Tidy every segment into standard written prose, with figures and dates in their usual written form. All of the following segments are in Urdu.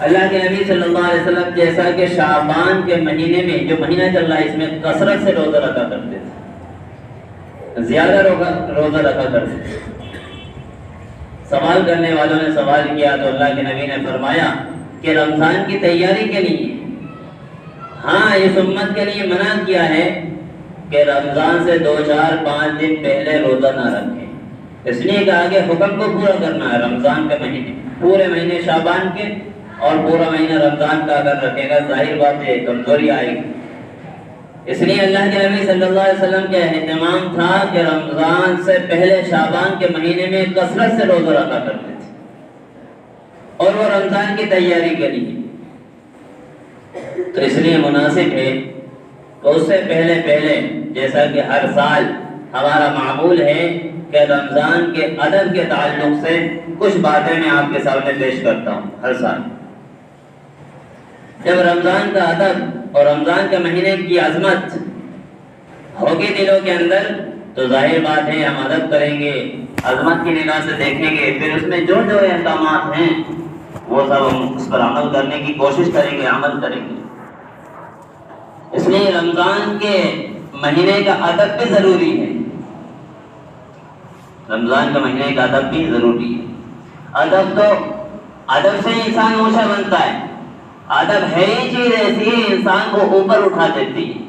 اللہ کے نبی صلی اللہ علیہ وسلم جیسا کہ شعبان کے مہینے میں جو مہینہ چل رہا ہے اس میں کثرت سے روزہ رکھا کرتے تھے، زیادہ روزہ رکھا کرتے تھے۔ سوال کرنے والوں نے سوال کیا تو اللہ کے نبی نے فرمایا کہ رمضان کی تیاری کے لیے ہاں اس امت کے لیے منع کیا ہے کہ رمضان سے 2-4-5 دن پہلے روزہ نہ رکھیں، اس لیے کہا کہ حکم کو پورا کرنا ہے۔ رمضان کے مہینے پورے مہینے شعبان کے اور پورا مہینہ رمضان کا اگر رکھے گا ظاہر بات ہے کمزوری آئے گی، اس لیے اللہ کے نبی صلی اللہ علیہ وسلم کا اہتمام تھا کہ رمضان سے پہلے شعبان کے مہینے میں کثرت سے روزہ رکھا کرتے تھے، اور وہ رمضان کی تیاری کے لیے۔ تو اس لیے مناسب ہے کہ اس سے پہلے جیسا کہ ہر سال ہمارا معمول ہے کہ رمضان کے ادب کے تعلق سے کچھ باتیں میں آپ کے سامنے پیش کرتا ہوں ہر سال۔ جب رمضان کا ادب اور رمضان کے مہینے کی عظمت ہوگی دلوں کے اندر تو ظاہر بات ہے ہم ادب کریں گے، عظمت کی نگاہ سے دیکھیں گے، پھر اس میں جو احکامات ہیں وہ سب ہم اس پر عمل کرنے کی کوشش کریں گے، عمل کریں گے۔ اس لیے رمضان کے مہینے کا ادب بھی ضروری ہے، رمضان کے مہینے کا ادب بھی ضروری ہے۔ ادب سے انسان اونچا بنتا ہے، ادب ہے ہی چیز ایسی ہے انسان کو اوپر اٹھا دیتی ہے۔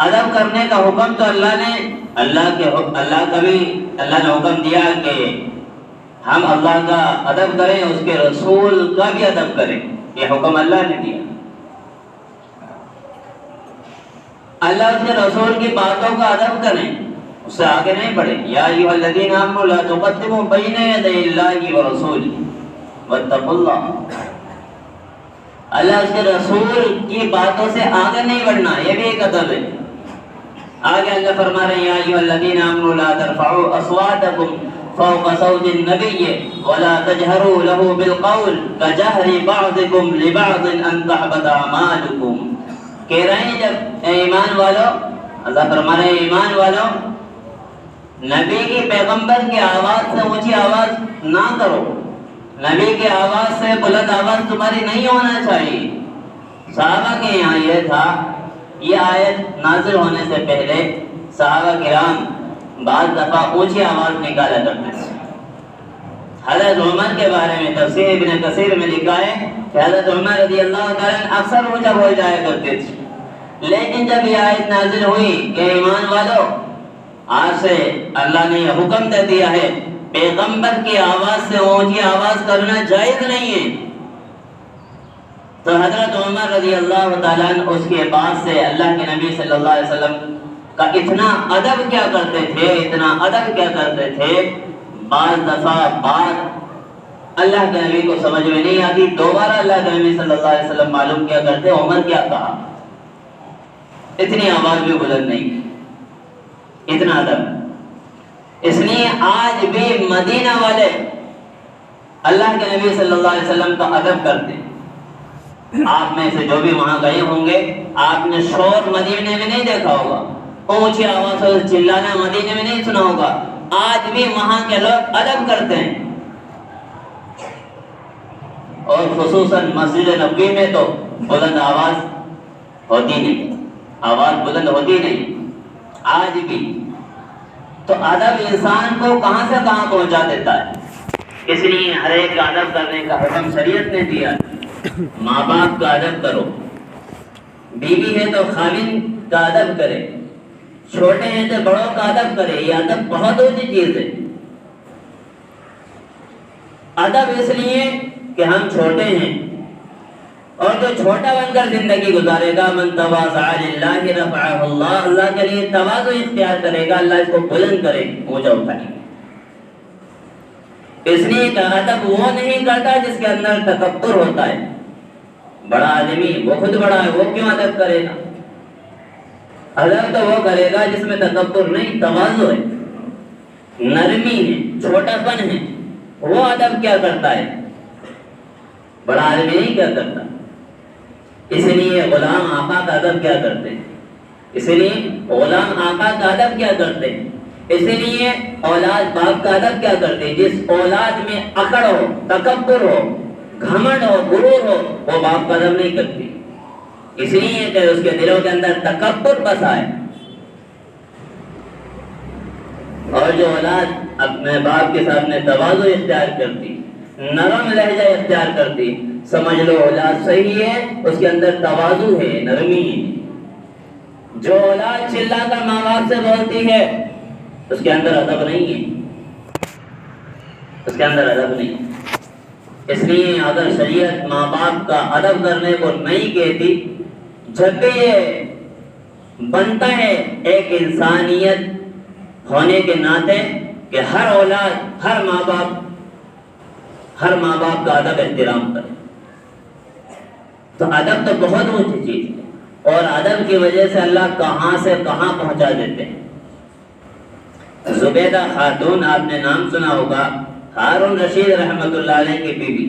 ادب کرنے کا حکم تو اللہ نے حکم دیا کہ ہم اللہ کا ادب کریں، اس کے رسول کا بھی ادب کریں، یہ حکم اللہ نے دیا۔ اللہ اس کے رسول کی باتوں کا ادب کریں، اس سے آگے نہیں بڑھیں۔ یا ایھا الذین آمنوا لا تقدموا بین یدی اللہ ورسولہ واتقوا اللہ۔ اللہ اس کے رسول کی باتوں سے آگے نہیں بڑھنا، یہ بھی ایک ادب ہے۔ آگے اللہ فرما رہے ہیں یا ایھا الذین آمنوا لا ترفعوا اصواتکم فوق صوت النبی ولا تجهروا له بالقول كجهر بعضكم لبعض ان تحبط اعمالکم۔ کہہ رہے ہیں جب اے ایمان والو، اللہ فرما رہے ہیں ایمان والو، نبی کی پیغمبر کی آواز سے اونچی آواز نہ کرو، نبی کی آواز سے بلند آواز تمہاری نہیں ہونا چاہیے۔ صحابہ کے یہاں یہ تھا، یہ آیت نازل ہونے سے پہلے صحابہ کرام بعض دفعہ اونچی آواز نکالا کرتے تھے۔ حضرت عمر کے بارے میں تفسیر ابن کثیر میں لکھا ہے کہ حضرت عمر رضی اللہ تعالیٰ اکثر اونچا بول جایا کرتے تھے، لیکن جب یہ آیت نازل ہوئی کہ ایمان والو آج سے اللہ نے یہ حکم دے دیا ہے پیغمبر کی آواز سے اونچی آواز کرنا جائز نہیں ہے، تو حضرت عمر رضی اللہ تعالیٰ اس کے بعد سے اللہ کے نبی صلی اللہ علیہ وسلم کا اتنا ادب کیا کرتے تھے، بعض دفعہ بات اللہ کے نبی کو سمجھ میں نہیں آتی، دوبارہ اللہ کے نبی صلی اللہ علیہ وسلم معلوم کیا کرتے عمر کیا کہا، اتنی آواز بھی بلند نہیں، اتنا ادب۔ اس لیے آج بھی مدینہ والے اللہ کے نبی صلی اللہ علیہ وسلم کا ادب کرتے ہیں۔ آپ میں سے جو بھی وہاں گئے ہوں گے آپ نے شور مدینے میں نہیں دیکھا ہوگا، اونچی آواز سے چلانا مدینے میں نہیں سنا ہوگا، آج بھی وہاں کے لوگ ادب کرتے ہیں، اور خصوصاً مسجد نبوی میں تو بلند آواز ہوتی نہیں، آواز بلند ہوتی نہیں آج بھی۔ تو ادب انسان کو کہاں سے کہاں پہنچا دیتا ہے، اس لیے ہر ایک کا ادب کرنے کا حکم شریعت نے دیا۔ ماں باپ کا ادب کرو، بیوی ہے تو خاوند کا ادب کرے، چھوٹے ہیں تو بڑوں کا ادب کرے، یہ ادب بہت اونچی چیز ہے۔ ادب اس لیے کہ ہم چھوٹے ہیں، اور جو چھوٹا بن کر زندگی گزارے گا من تواضع للہ رفعہ اللہ، اللہ کے لیے تواضع اختیار کرے گا اللہ اس کو بلند کرے، اونچا اٹھائے گا۔ اس لیے کہ ادب وہ نہیں کرتا جس کے اندر تکبر ہوتا ہے، بڑا آدمی وہ خود بڑا ہے وہ کیوں ادب کرے گا، ادب تو وہ کرے گا جس میں تکبر نہیں، تواضع ہے، نرمی ہے، چھوٹا پن ہے، وہ ادب کیا کرتا ہے، بڑا آدمی نہیں کیا کرتا۔ اس لیے غلام آقا کا ادب کیا کرتے ہیں، اس لیے غلام آقا کا ادب کیا کرتے ہیں، اس لیے اولاد باپ کا ادب کیا کرتے ہیں۔ جس اولاد میں اکڑ ہو، تکبر ہو، گھمنڈ ہو، غرور ہو، وہ باپ کا ادب نہیں کرتی، اس لیے کہ اس کے دلوں کے اندر تکبر بسا ہے۔ اور جو اولاد اپنے باپ کے سامنے تواضع اختیار کرتی، نرم لہجہ اختیار کرتی، سمجھ لو اولاد صحیح ہے، اس کے اندر تواضع ہے، نرمی ہے۔ جو اولاد چلا کر ماں باپ سے بولتی ہے، اس کے اندر ادب نہیں ہے، اس کے اندر ادب نہیں ہے۔ اس لیے اگر شریعت ماں باپ کا ادب کرنے کو نہیں کہتی، جب بھی یہ بنتا ہے ایک انسانیت ہونے کے ناطے کہ ہر اولاد، ہر ماں باپ کا ادب احترام کرے، تو ادب تو بہت اونچی چیز ہے، اور ادب کی وجہ سے اللہ کہاں سے کہاں پہنچا دیتے ہیں۔ زبیدہ خاتون، آپ نے نام سنا ہوگا، ہارون رشید رحمۃ اللہ علیہ کی بیوی،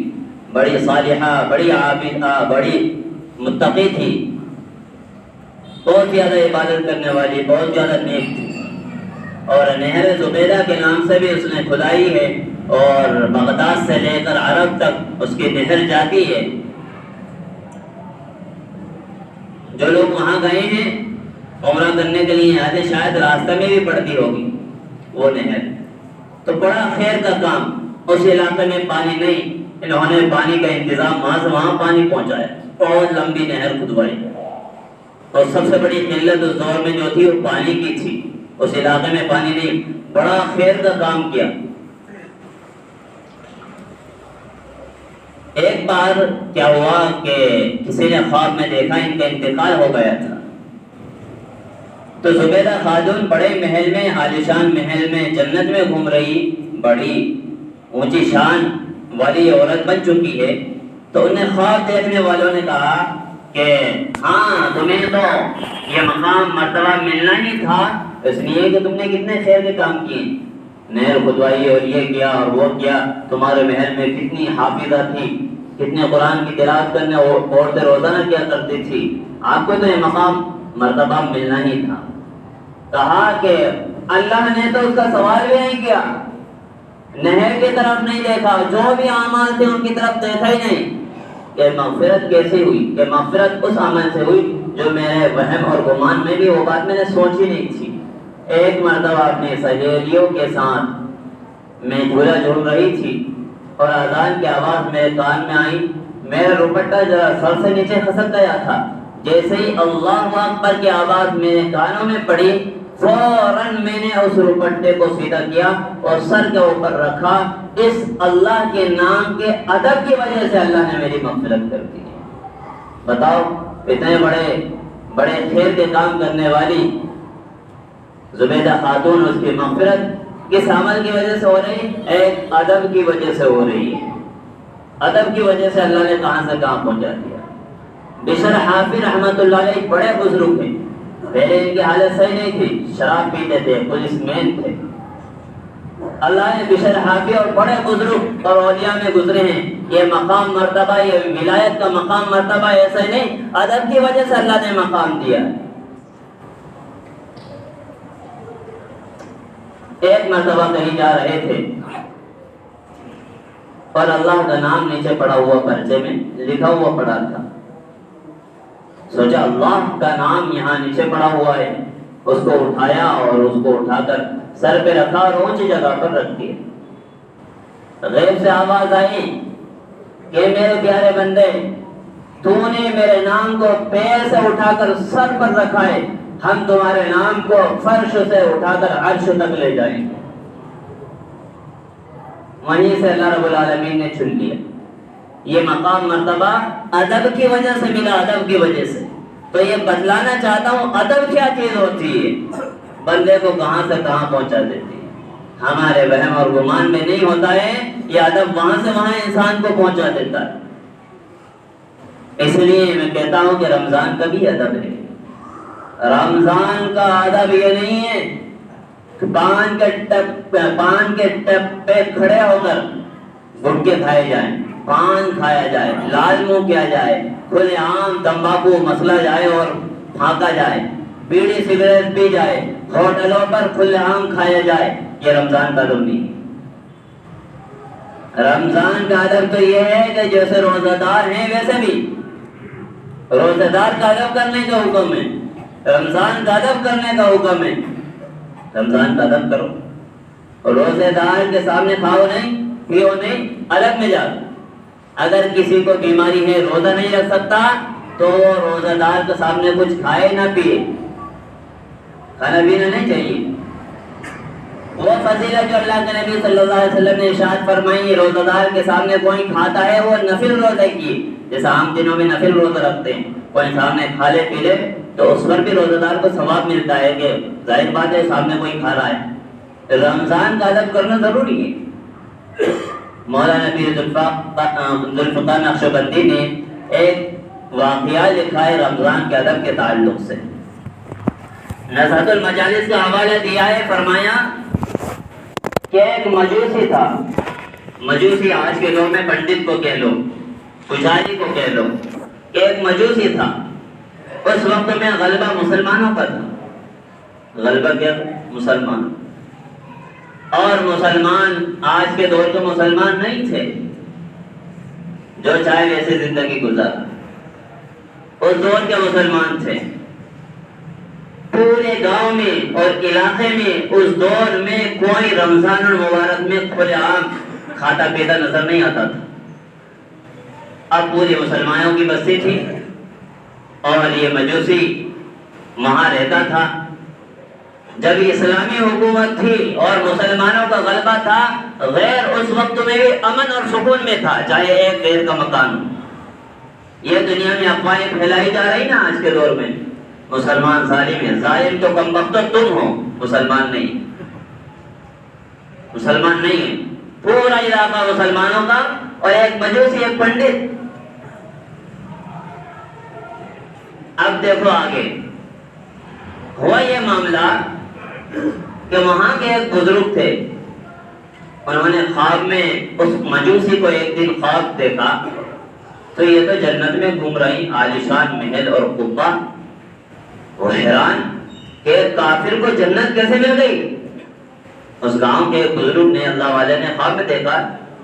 بڑی صالحہ، بڑی عابدہ، بڑی متقی تھی، بہت زیادہ عبادت کرنے والی، بہت زیادہ نیک تھی، اور نہر زبیدہ کے نام سے بھی اس نے کھدائی ہے، اور بغداد سے لے کر عرب تک اس کی نہر جاتی ہے۔ جو لوگ وہاں گئے ہیں عمرہ کرنے کے لیے آتے، شاید راستہ میں بھی پڑتی ہوگی وہ نہر، تو بڑا خیر کا کام، اس علاقے میں پانی نہیں، انہوں نے پانی کا انتظام وہاں سے وہاں پانی پہنچایا، بہت لمبی نہر کھدوائی، اور سب سے بڑی قلت اس دور میں جو تھی وہ پانی کی تھی، اس علاقے میں پانی نہیں، بڑا خیر کا کام کیا۔ ایک بار کیا ہوا کہ کسی نے خواب میں دیکھا ان کا انتقال ہو گیا تھا، تو زبیدہ خاتون بڑے محل میں، عالیشان محل میں، جنت میں گھوم رہی، بڑی اونچی شان والی عورت بن چکی ہے، تو انہیں خواب دیکھنے والوں نے کہا کہ ہاں تمہیں تو یہ مقام مرتبہ ملنا ہی تھا، اس لیے کہ تم نے کتنے خیر کے کام کیے، نہر کھدوائی اور یہ کیا اور وہ کیا، تمہارے محل میں کتنی حافظہ تھی، کتنے قرآن کی تلاوت کرنے عورتیں روزانہ کیا کرتی تھی، آپ کو تو یہ مقام مرتبہ ملنا ہی تھا۔ کہا کہ اللہ نے تو اس کا سوال بھی نہیں کیا، نہر کی طرف نہیں دیکھا، جو بھی اعمال تھے ان کی طرف دیکھا ہی نہیں، کہ مغفرت کیسے ہوئی، کہ مغفرت اس عمل سے ہوئی جو میرے وہم اور گمان میں بھی وہ بات میں نے سوچی نہیں تھی۔ ایک مرتبہ اپنی سہیلیوں کے ساتھ میں جھولا جھول رہی تھی، اور اذان کی آواز میرے کان میں آئی، میرا دوپٹہ ذرا سر سے نیچے کھسک گیا تھا، جیسے ہی اللہ اکبر کی آواز میرے کانوں میں پڑی، فوراً میں نے اس دوپٹے کو سیدھا کیا اور سر کے اوپر رکھا، اس اللہ کے نام کے ادب کی وجہ سے اللہ نے میری مغفرت کر دی۔ بتاؤ اتنے بڑے خیر کے کام کرنے والی زبیدہ خاتون، اس کی مغفرت کس عمل کی وجہ سے ہو رہی؟ ایک ادب کی وجہ سے ہو رہی ہے۔ ادب کی وجہ سے اللہ نے کہاں سے کہاں پہنچا دیا۔ بشر حافی رحمۃ اللہ علیہ بڑے بزرگ تھے، پہلے ان کی حالت صحیح نہیں تھی، شراب پیتے تھے، پولیس مین تھے، اللہ نے بشر حافی اور بڑے بزرگ اور اولیاء میں گزرے ہیں، یہ مقام مرتبہ، یہ ولایت کا مقام مرتبہ ایسا ہی نہیں، ادب کی وجہ سے اللہ نے مقام دیا۔ ایک مرتبہ کہیں جا رہے تھے اور اللہ کا نام نیچے پڑا ہوا پرچے میں لکھا ہوا پڑا تھا، سوچا اللہ کا نام یہاں نیچے پڑا ہوا ہے، اس کو اٹھایا اور اس کو اٹھا کر سر پہ رکھا اور اونچی جگہ پر رکھ دیا۔ غیب سے آواز آئی کہ میرے پیارے بندے، تو نے میرے نام کو پیر سے اٹھا کر سر پر رکھا ہے، ہم تمہارے نام کو فرش سے اٹھا کر عرش تک لے جائیں گے۔ وہیں سے اللہ رب العالمین نے چن لیا۔ یہ مقام مرتبہ ادب کی وجہ سے ملا، ادب کی وجہ سے۔ تو یہ بتلانا چاہتا ہوں ادب کیا چیز ہوتی ہے، بندے کو کہاں سے کہاں پہنچا دیتی ہے، ہمارے وہم اور گمان میں نہیں ہوتا ہے، یہ ادب وہاں سے وہاں انسان کو پہنچا دیتا ہے۔ اس لیے میں کہتا ہوں کہ رمضان کا بھی ادب ہے۔ رمضان کا ادب یہ نہیں ہے کہ پان کے ٹپ پہ کھڑے ہو کر گٹکے کھائے جائیں، پان کھایا جائے، لال منہ کیا جائے، کھلے عام تمباکو مسلا جائے اور پھانکا جائے، بیڑی سگریٹ پی جائے، ہوٹلوں پر کھلے عام کھایا جائے، یہ رمضان کا ادب نہیں۔ رمضان کا ادب تو یہ ہے کہ جیسے روزہ دار ہیں ویسے بھی روزہ دار کا ادب کرنے کا حکم ہے، رمضان کا ادب کرنے کا حکم ہے۔ رمضان کا ادب کرو، روزے دار کے سامنے کھاؤ نہیں، پیو نہیں، الگ میں جاؤ۔ اگر کسی کو بیماری ہے، روزہ نہیں رکھ سکتا، تو روزہ دار کے سامنے کچھ کھائے نہ پیے، کھانا پینا نہیں چاہیے۔ وہ فضیلت جو اللہ کے نبی صلی اللہ علیہ وسلم نے ارشاد فرمائی، روزہ دار کے سامنے کوئی کھاتا ہے وہ نفل روزے کی، جیسا عام دنوں میں نفل روزہ رکھتے ہیں، کوئی سامنے کھا لے پی لے تو اس پر بھی روزہ دار کو ثواب ملتا ہے کہ ظاہر بات ہے سامنے کوئی کھا رہا ہے۔ رمضان کا ادب کرنا ضروری ہے۔ مولانا پیر ذوالفقار نقشبندی نے ایک واقعہ لکھا ہے رمضان کے ادب کے تعلق سے، نزہت المجالس کا حوالہ دیا ہے، فرمایا کہ ایک مجوسی تھا، مجوسی آج کے دور میں پنڈت کو کہہ لو، پجاری کو کہہ لو، کہ ایک مجوسی تھا۔ اس وقت میں غلبہ مسلمانوں کا تھا، غلبہ کیا؟ مسلمان، اور مسلمان آج کے دور کے مسلمان نہیں تھے جو چاہے ویسے زندگی گزارا، اس دور کے مسلمان تھے۔ پورے گاؤں میں اور علاقے میں اس دور میں کوئی رمضان المبارک میں کھلے عام کھاتا پیتا نظر نہیں آتا تھا۔ اب پورے مسلمانوں کی بستی تھی اور یہ مجوسی وہاں رہتا تھا۔ جب اسلامی حکومت تھی اور مسلمانوں کا غلبہ تھا، غیر اس وقت میں بھی امن اور سکون میں تھا، چاہے ایک غیر کا مکان ہو۔ یہ دنیا میں افواہیں پھیلائی جا رہی نا آج کے دور میں، مسلمان ظالم ہے، ظالم تو کم وقت تم ہو، مسلمان نہیں، مسلمان نہیں ہے۔ پورا علاقہ مسلمانوں کا اور ایک مجوسی، ایک پنڈت۔ اب دیکھو آگے ہوا یہ معاملہ کہ وہاں کے ایک بزرگ تھے، انہوں نے خواب میں اس مجوسی کو ایک دن خواب دیکھا تو یہ تو جنت میں گھوم رہی، عالیشان محل اور قبہ۔ وہ حیران کہ کافر کو جنت کیسے مل گئی۔ اس گاؤں کے بزرگ نے، اللہ والے نے خواب میں دیکھا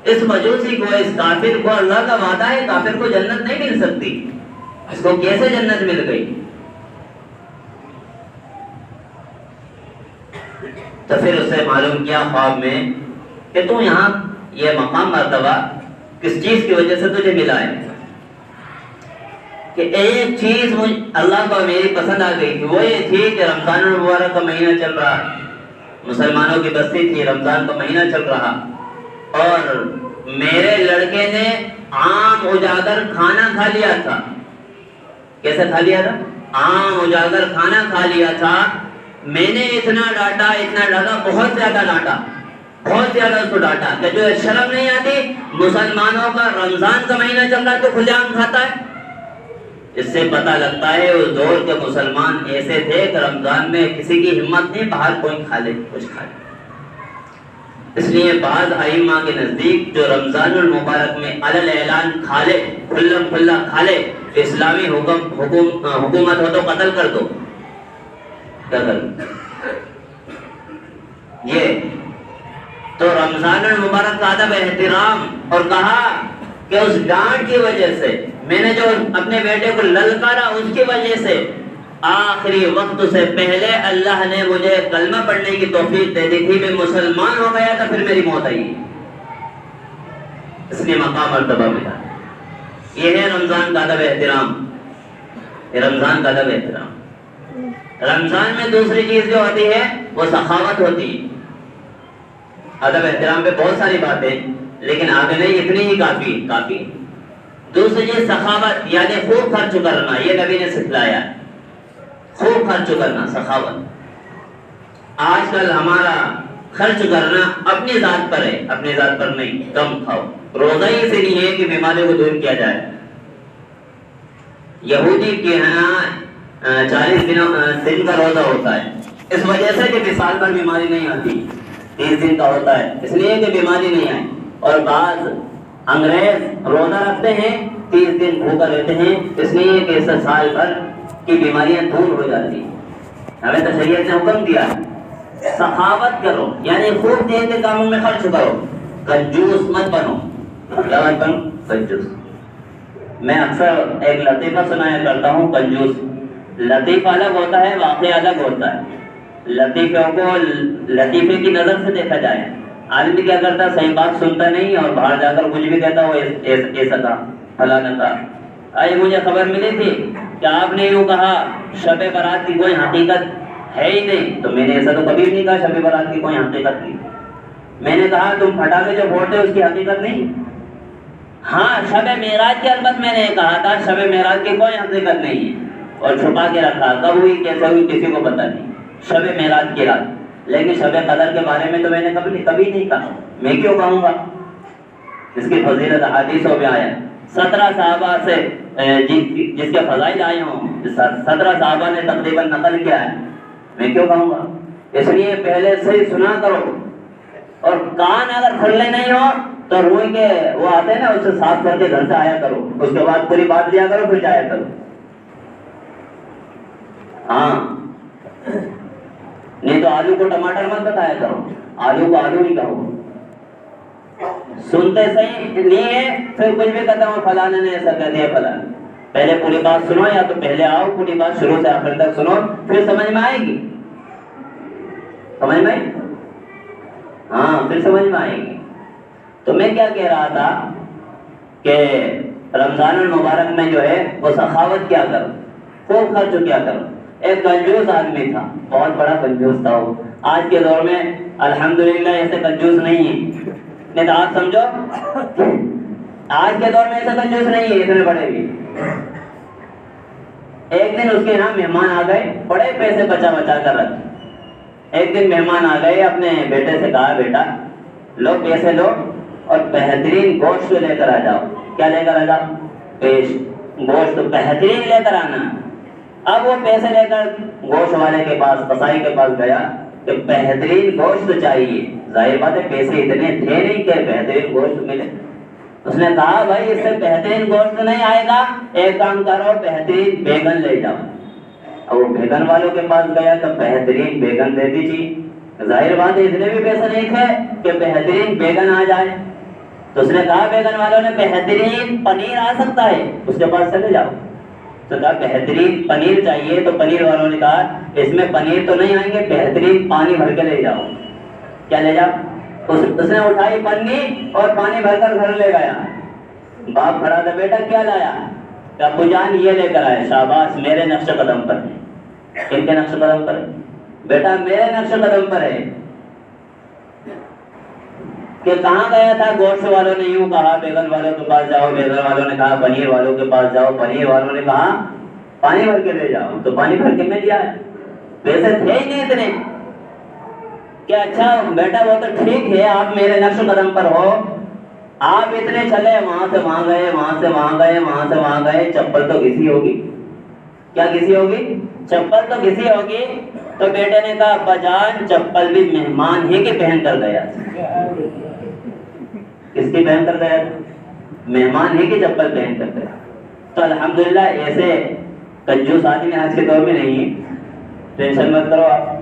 اس مجوسی کو، اس کافر کو اللہ کا وعدہ ہے کافر کو جنت نہیں مل سکتی، اس کو کیسے جنت مل گئی؟ تو پھر اسے معلوم کیا خواب میں کہ تو یہاں یہ مقام مرتبہ کس چیز کی وجہ سے تجھے ملا ہے، کہ ایک چیز اللہ کو میری پسند آ گئی تھی، وہ یہ تھی کہ رمضان المبارک کا مہینہ چل رہا، مسلمانوں کی بستی تھی، رمضان کا مہینہ چل رہا، اور میرے لڑکے نے عام اجاگر کھانا کھا لیا تھا۔ کیسے کھا لیا تھا؟ عام اجاگر کھانا کھا لیا تھا۔ میں نے اتنا ڈانٹا، بہت زیادہ ڈانٹا، بہت زیادہ اس کو ڈانٹا کہ جو شرم نہیں آتی، مسلمانوں کا رمضان کا مہینہ چل رہا ہے تو کھلے عام کھاتا ہے۔ اس سے پتہ لگتا ہے اس دور کے مسلمان ایسے تھے کہ رمضان میں کسی کی ہمت نہیں باہر کوئی کھا لے، کچھ کھا لے۔ اس لیے بعض ائمہ کے نزدیک جو رمضان المبارک میں علل اعلان کھا لے، کھلم کھلا کھا لے، اسلامی حکومت ہو تو قتل کر دو، قتل۔ یہ تو رمضان المبارک کا ادب احترام، اور کہا کہ اس ڈانٹ کی وجہ سے، میں نے جو اپنے بیٹے کو للکارا اس کی وجہ سے، آخری وقت سے پہلے اللہ نے مجھے کلمہ پڑھنے کی توفیق دے دی تھی، میں مسلمان ہو گیا تھا، پھر میری موت آئی، اس لیے مقام مرتبہ ملا۔ یہ ہے رمضان کا ادب احترام، یہ رمضان کا ادب احترام۔ رمضان میں دوسری چیز جو ہوتی ہے وہ سخاوت ہوتی ہے۔ ادب احترام پہ بہت ساری باتیں، لیکن آگے نہیں، اتنی ہی کافی۔ دوسری چیز سخاوت، یعنی خوب خرچ کرنا، یہ نبی نے سکھلایا، خوب خرچ کرنا، سخاوت۔ آج کل ہمارا خرچ کرنا اپنی ذات پر ہے، اپنی ذات پر نہیں، کم کھاؤ۔ روزہ ہی سے نہیں ہے کہ بیماریوں کو دور کیا جائے۔ یہودی کے یہاں 40 دن کا روزہ ہوتا ہے، اس وجہ سے کہ سال بھر بیماری نہیں آتی، 30 دن کا ہوتا ہے اس لیے کہ بیماری نہیں آئے۔ اور بعض انگریز روزہ رکھتے ہیں، 30 دن بھوکا رہتے ہیں، اس لیے کہ اس سے سال بھر کی بیماریاں دور ہو جاتی ہیں۔ ہمیں تو شریعت نے حکم دیا ہے سخاوت کرو، یعنی خوب دین کے کاموں میں خرچ کرو۔ کنجوس مت بنو. کیا مت بنو؟ کنجوس. میں اکثر ایک لطیفہ سنایا کرتا ہوں کنجوس. لطیفہ الگ ہوتا ہے، واقعہ الگ ہوتا ہے. لطیفے کو لطیفے کی نظر سے دیکھا جائے. آدمی کیا کرتا ہے، صحیح بات سنتا نہیں اور باہر جا کر کچھ بھی کہتا، وہ ایسا تھا فلانا تھا. آج مجھے خبر ملی تھی کہ آپ نے یوں کہا شب برات کی کوئی حقیقت ہے ہی نہیں. تو میں نے ایسا تو کبھی نہیں کہا شب برات کی کوئی حقیقت نہیں. میں نے کہا تم پٹاخے جو پھوڑتے اس کی حقیقت نہیں. ہاں شب معراج کی البتہ میں نے کہا تھا شب معراج کی کوئی حقیقت نہیں ہے اور چھپا کے رکھا. کب ہوئی کیسے ہوئی کسی کو پتہ نہیں. شب معراج کی رات. لیکن شب قدر کے بارے میں تو میں نے کبھی نہیں کہا. میں کیوں کہوں گا؟ اس کی فضیلت حدیثوں میں آیا. 17 صحابہ سے جس کے فضائل آئے ہوں 17 صحابہ نے تقریباً نقل کیا ہے. میں کیوں کہوں گا؟ اس لیے پہلے سے ہی سنا کرو. اور کان اگر کھلنے نہیں ہو تو روئی کے وہ آتے ہیں نا، اسے صاف کر کے گھر سے آیا کرو. اس کے بعد پوری بات لیا کرو پھر جایا کرو. ہاں نہیں تو آلو کو ٹماٹر مت بتایا کرو، آلو کو آلو ہی کہو. سنتے صحیح نہیں ہے پھر کچھ بھی کہتا ہوں فلانا نے ایسا کہہ دیا فلانا. پہلے پوری بات سنو، یا تو پہلے آؤ پوری بات شروع سے آخر تک سنو پھر سمجھ میں آئے گی. سمجھ میں؟ ہاں پھر سمجھ میں آئے گی. تو میں کیا کہہ رہا تھا کہ رمضان المبارک میں جو ہے وہ سخاوت کیا کرو، خوب خرچ کیا کرو. ایک کنجوس آدمی تھا، بہت بڑا کنجوس تھا وہ. آج کے دور میں الحمدللہ ایسے کنجوس نہیں ہے. نہیں تو آپ سمجھو آج کے دور میں ایسا کنجوس نہیں ہے اتنے بڑے بھی. ایک دن اس کے یہاں مہمان آ گئے، بڑے پیسے بچا کر رکھے. ایک دن مہمان آ گئے، اپنے بیٹے سے کہا بیٹا لو پیسے لو اور بہترین گوشت لے کر آ جاؤ. کیا لے کر آ جاؤ؟ گوشت بہترین لے کر آنا. اب وہ پیسے لے کر گوشت والے کے پاس، قصائی کے پاس گیا کہ بہترین گوشت چاہیے. ظاہر بات ہے پیسے اتنے تھے نہیں کہ بہترین گوشت ملے. اس نے کہا بھائی اس سے بہترین گوشت نہیں آئے گا، ایک کام کرو بہترین بیگن لے جاؤ. اب وہ بیگن والوں کے پاس گیا تو بہترین بیگن دے دیجیے. ظاہر بات ہے اتنے بھی پیسے نہیں تھے کہ بہترین بیگن آ جائے. تو اس نے کہا بیگن والوں نے بہترین پنیر آ سکتا ہے، اس کے پاس چلے جاؤ. تو کہا بہترین پنیر چاہیے. تو پنیر والوں نے کہا اس میں پنیر تو نہیں آئیں گے، بہترین پانی بھر کے لے جاؤ. کیا لے جاؤ؟ اس نے اٹھائی پنی اور پانی بھر کر گھر لے گیا. باپ کھڑا تھا، بیٹا کیا لایا؟ کہ ابو جان یہ لے کر آئے. شاباش، میرے نقش قدم پر ہے. کن کے نقش قدم پر ہے؟ بیٹا میرے نقش قدم پر ہے. کہ کہاں گیا تھا؟ گوشت والوں نے یوں کہا بیگن والوں کے پاس جاؤ. بیگن والوں نے کہا پنیر والوں کے پاس جاؤ. پنیر والوں نے کہا پانی بھر کے لے جاؤ. تو پانی بھر کے میں دیا ہے. پیسے تھے ہی نہیں اتنے. کہ اچھا بیٹا وہ تو ٹھیک ہے آپ میرے نقش قدم پر ہو، آپ اتنے چلے وہاں سے وہاں گئے، وہاں سے وہاں گئے، وہاں سے وہاں گئے، چپل تو گھسی ہوگی. کیا گھسی ہوگی؟ چپل تو گھسی ہوگی. تو بیٹے نے کہا ابا جان چپل بھی مہمان ہی کے پہن کر گیا. کس کی پہن کر گیا؟ مہمان ہی کی چپل پہن کر گیا. تو الحمدللہ ایسے کنجوس آدمی آج کے دور میں نہیں ہے، ٹینشن مت کرو آپ.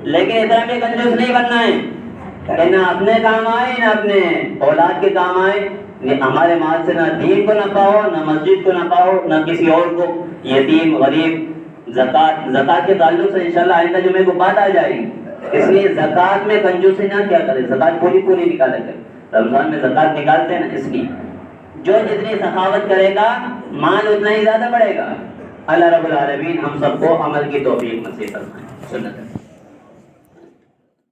لیکن اتنا بھی کنجوس نہیں بننا ہے کہ نہ اپنے کام آئے نہ اپنے اولاد کے کام آئے. ہمارے مال سے نہ دین کو نہ پاؤ، نہ مسجد کو نہ پاؤ، نہ کسی اور کو. یتیم غریب زکوٰۃ کے تعلق سے انشاءاللہ آئندہ جمعے کو بات آ جائے گی. اس لیے زکوٰۃ میں کنجوسی نہ کیا کرے، زکوٰۃ پوری نکالے کرے. رمضان میں زکوٰۃ نکالتے ہیں نا، اس لیے جو جتنی سخاوت کرے گا مال اتنا ہی زیادہ بڑھے گا. اللہ رب العالمین ہم سب کو عمل کی توفیق نصیب فرمائے.